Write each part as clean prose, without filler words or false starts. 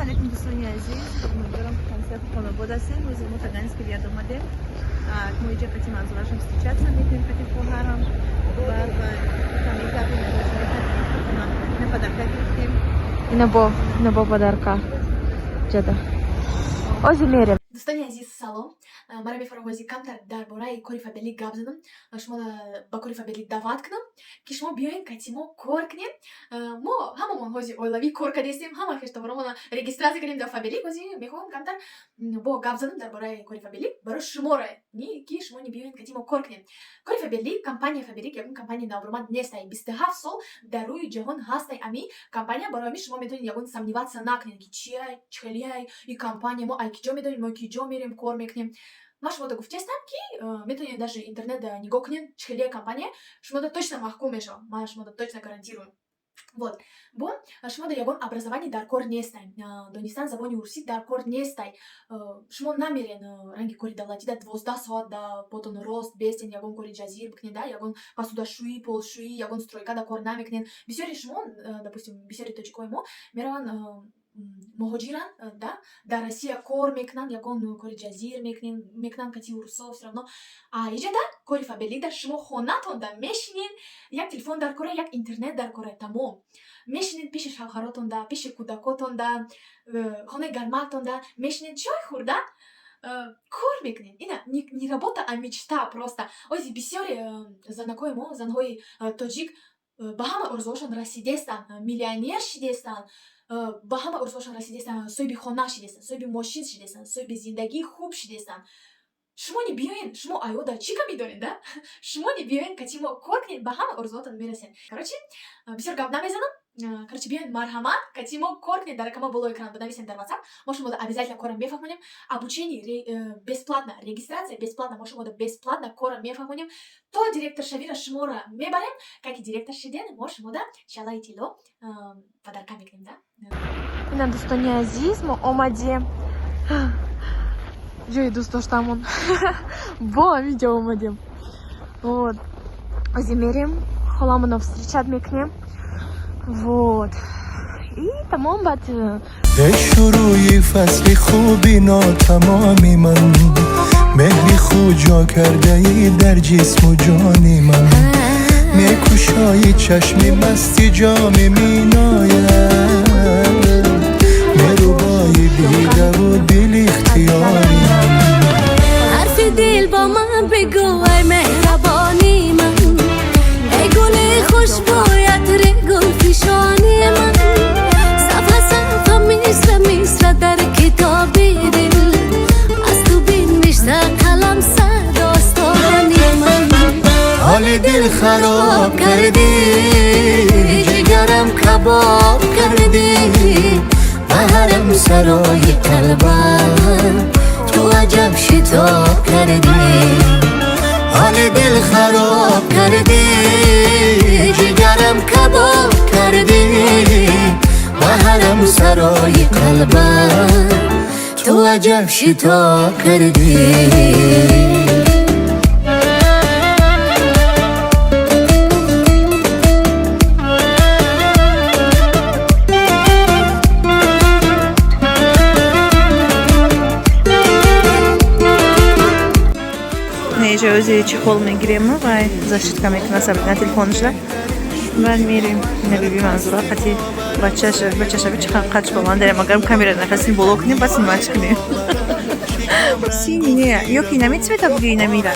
علیکم دوستان عزیز. امیدوارم که کنسرت خانواده هستین. روز ما таганский ряд اومده. ما اینجا کتی منظورشم استیچات میکنیم کتی خواهرم و کمی کردیم نه پدرکا گرفتیم. اینا با پدرکا جدا. آزی میریم. دوستانی عزیز سلام. مرا мефаровази камтар дар бораи кори фабелӣ гап задам. Шумо ба кори фабелӣ даъват кунам ки шумо биёед кати мо кор кунем. Мо ҳамамон ҳози оилавӣ кор кардестем, ҳама хештоваромона регистрация кардем дар фабелӣ. ҳози мехоҳам камтар бо гап задам дар бораи кори фабелӣ барои шуморо ки шумо биёед кати мо кор кунем. Кори фабелӣ, компания фабелӣ ягон компания навбаромад нестай. 27 сол дар рӯи ҷаҳон ҳастай ами компания. Барои ами шумо метавонед ягон сомневаться накунед ки чияй, чхелияй и компания мо ай киҷо медонем, мо киҷо мерем кор мекунем. Ман шумода гуфтестам ки метавонед даже интернет нигоҳ кунед чхелия компания. Шумода точно маҳкум мешавам. Ман шумода точно гарантируем. Вот. Бо шумо дар ягон образованӣ дар кор нестай. Донистан забони русӣ дар кор нестай. Шумо намерен ранги кори давлатӣ да 12 соат да потон рост бестен ягон кори ҷазир бикунед, да ягон посудашӯӣ, полшӯӣ, ягон стройка да кор намекунед. Бисёри шумо, допустим, бисёри тоҷикои мо мераванд муҳоҷиран, да, дар Россия кор мекунанд, ягон кори ҷазир мекунанд кати урусо всё равно. А иҷада кори фабелӣ да шумо хонатон да мешинед, як телефон дар кора, як интернет дар кора, тамом. Мешинед пиши шавҳаротон да, пиши кӯдакотон да, хонаи гарматон да, мешинед чой хӯрда кор мекунед. Ина не работа, а мечта просто. Ози бисёри занакои мо, занҳои тоҷик ба ҳама орзуҳошон расидестанд, миллионер шидестанд, ба ҳама орзуҳошон расидестанд, соҳиби хона шидестанд, соҳиби мошин шидестанд, соҳиби зиндагии хуб шидестанд. Шумо не биёед, шумо айода чӣ ками доред, да? Шумо не биёед кати мо кор кунед, ба ҳама орзуҳотон мерасед. Короче, бисёр гап намезанам. Короче, биёед марҳамат, кати мо кор кунед, дар рақама болои экран бинависед дар WhatsApp. Мо шумода обязательно корро мефаҳмонем. Обучение бесплатно, регистрация бесплатно. Мо шумода бесплатно корро мефаҳмонем. То директор шавира шуморо мебарем. Как директор шиден, мо шумода шалаи тилло подарка мекунем, да? Ина дӯстони азиз, мо омадем. Ҷои дӯст доштамон. Бо ҳаминҷо омадем. Вот. Ози мерем, холамонро встречат мекунем. Вот. И тамом бад به شروعی فصلی خوبی ناتمامی من مهری خود جا کرده ای در جسم و جانی من میکشایی چشمی مستی جامی میناید مروبایی دیده و دل اختیاری من حرف دل با من بگو ای مهربانی من ای گل خوشبویت ری گل پیشانی من صفحه صفحه میسره در کتابی دل از تو بین نشته قلم سر داستانی من حال دل خراب کردی جگرم کباب کردی بهرم سرای قلبم تو عجب شتاب کردی حال دل خراب کردی جگرم کباب کردی بهرم سرای قلبم تو عجب شتاب کردی o'zi chexol megirem va защитка мекунаса на телефонишда ва мерим набиби манзура қати бачашаби чихан қадш ба ман дарем агарм камера нахасин боло кунем бас нимач кунем синий не ёки инами цвета буги инамира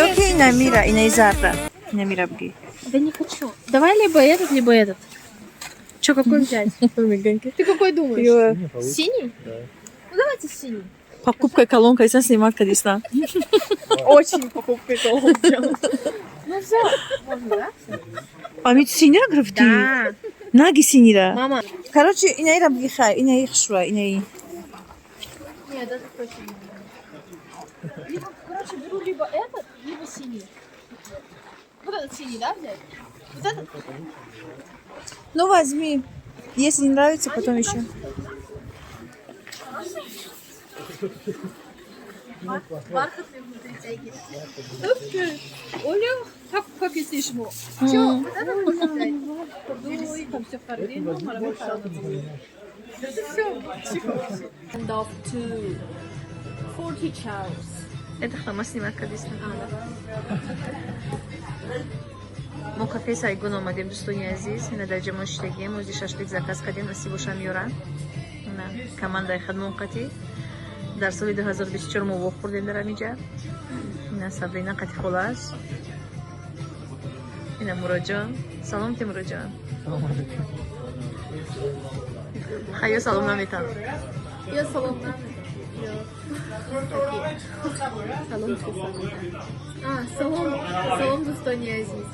ёки инамира инайзарра инамира буги да не хочу давай либо этот чё какой взять ты какой думаешь синий ну давайте синий покупка колонка исан снимать конечно очень покупка колонка ну всё можно да амит синира графти да наги синира мама короче инаира буги хай инаи хушва инаи нет даже точно либо короче беру либо этот либо синий вот этот синий да взять вот этот ну возьми если не нравится потом еще бархатный внутри тяги. Оля, Как если ему? Чё? Вот это можно взять? Подуй, там все в корзину, морковь все. And up to 40 chows. Это хама снимать, конечно. ما کافه سایگون آمدیم دوستای عزیز این درجه مشتگی موزی ششلیک زکاس کردیم نصیب و شمیورا نه کمان در خدمت قطعی در سال 2024 ما خوردیم در اینجا این صبرینا قطعی خلاص این مراجعه سلام تی مراجعه خیلی سلام نمیتونم Я салон. Салон салон достойный Азиз.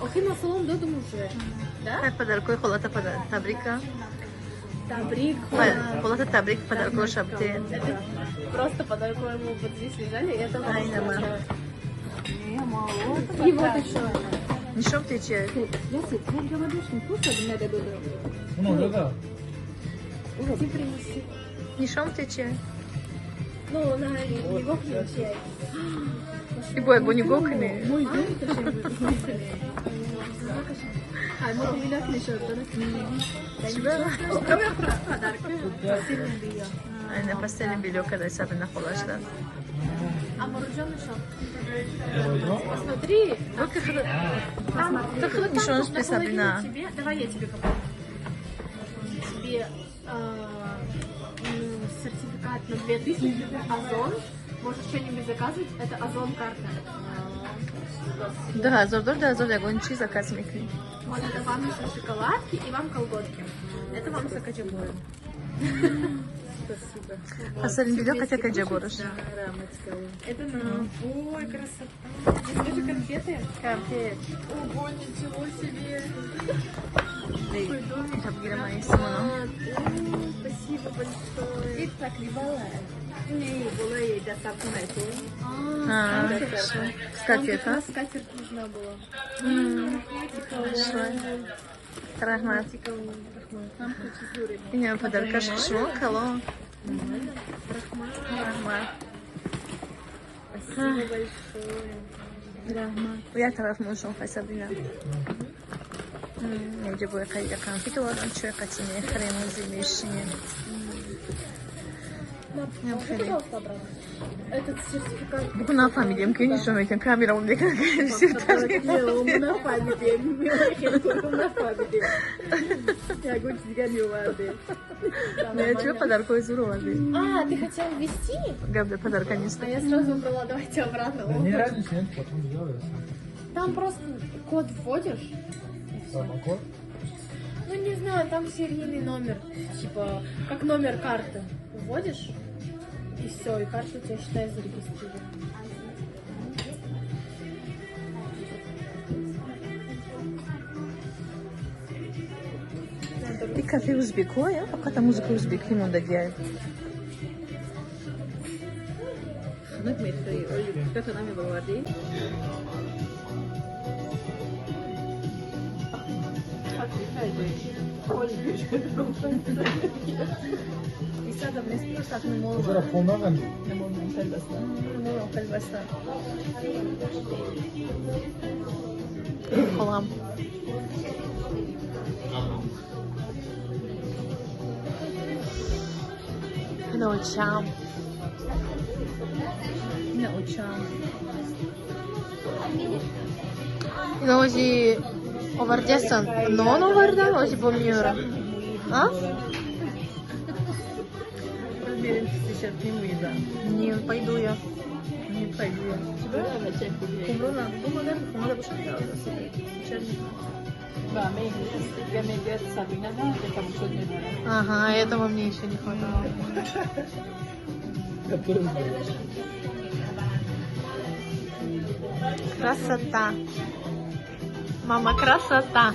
Охима салон додум уже. Да? подаркой холата табрика Табрик. холата табрик подаркой шабте Просто подарок ему вот здесь лежали, и это Ай, нормально. И вот еще. не шабте че Я говорю, что вкусно, надо додум. Иди принеси. не шабте че Ну, на него включай. и бой бо не гокне Мой дом, А, мы привлекли еще подарок. Aynen pastelim biliyor kadar sabırla kolaşlar. А мороженое еще? Посмотри. Так вот ничего не спесабельно. Давай я тебе попробую. Тебе сертификат на 2000 Озон. Можешь что-нибудь заказывать. Это Озон карта. Да, зор ягончи заказ микли. Вот это вам еще шоколадки и вам колготки. Это вам сакачабура. Спасибо. Pastelim biliyor kaça kaça boruş. Это нам. Ой, красота. Это же конфеты? Конфет. Ого, ничего себе. Tabii giremeyiz bunu. Спасибо большое. И так не бывает. Не было ей доставку на эту. Ha, скатерть, а? Скатерть нужна была. Rahmat. Нам процедуры. Yine подарка шо, кало. Rahmat. Спасибо большое. Рахмат. Я taraf muşum Sabina. Nece bu kayda konfet olan çöy kaçını kremimizi meşini. Можно, пожалуйста, обратно? Этот сертификат. Bu ne yapayım? Конечно, этим камера у меня все На памяти. На памяти. Я говорю, тебя не варды. Я тебе подарку из Уруанды. А, ты хотел ввести? Габда подарка не А стоит. я сразу брала, давайте обратно. Да не разница, нет, потом сделаю. Там просто код вводишь. Промокод? Ну не знаю, там серийный номер. Типа, как номер карты. Вводишь, и все, и карта у тебя, считай, зарегистрирована. Bir kafe Uzbek o ya. Fakat müzik Uzbek limanda diye. Hanık metreyi öyle bir kanal mı var değil? İsa da mesleği satın mı Зараз полноган. Ne oldu kalbasta? Ne oldu kalbasta? Kolam. Ne uçağım. Ne uçağım. Ne ozi overdesen. Non overdan ozi bomniyorum. Ha? Размерим сейчас не выйду. Не пойду я. Не пойду я. Тебя? Кумрона. Думаю, надо бы что-то Ага, этого мне еще не хватало. Красота. Мама, красота.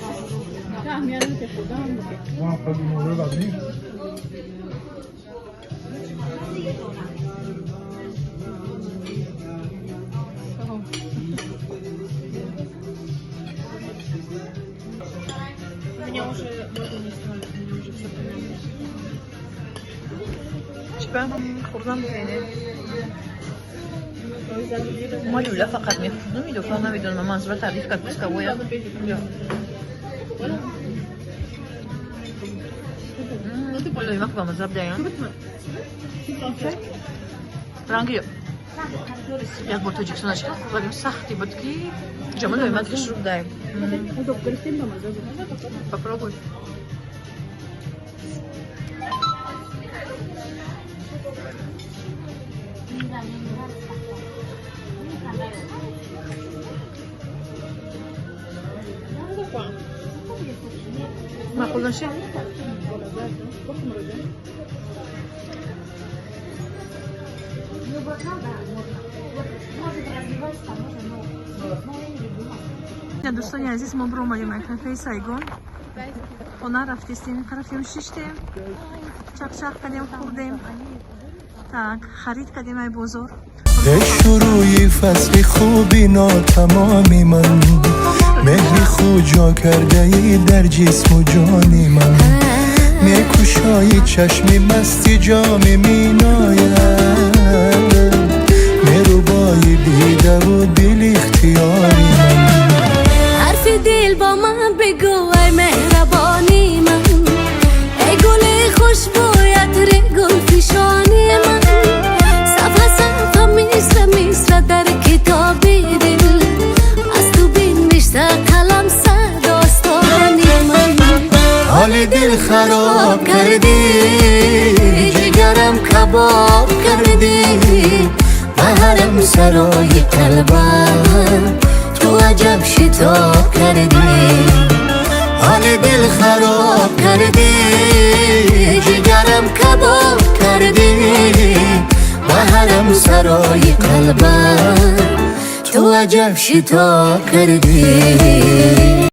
Vamos para o meu vazio. Меня уже можно не снимать, мне уже все понятно. شبه خوردم بینه ما لولا فقط میخوردم این دفعه نمیدونم منظور تعریف کرد بس که باید لیمک با مذهب داریم رنگی یک بار توجیکسونش کرد ولی سختی بود که جمع لیمکش رو داریم попробуй معقول نشه دوستان عزیز ما برو اومدیم کافه سایگون خونه رفتیم شیشتیم چق کردیم خوردیم tak خرید کردیم ای بزرگ شروعی فصل خوبی ناتمامی من مهری خود جا کرده ای در جسم و جانی من میکشایی چشمی مستی جامی میناید میروبایی دیده و دل اختیاری من حرف دل با من بگو ای مهربانی من ای گل خوشبویت ری گل فشانی من صفحه صفحه میسره در کتابی دل از تو بین نشته قلم سر داستانی من حال دل خراب کردی جگرم کباب کردی بهرم سرای قلبم تو عجب شتاب کردی حال دل خراب کردی جگرم کباب کردی بهرم سرای قلبم تو عجب شتاب کردی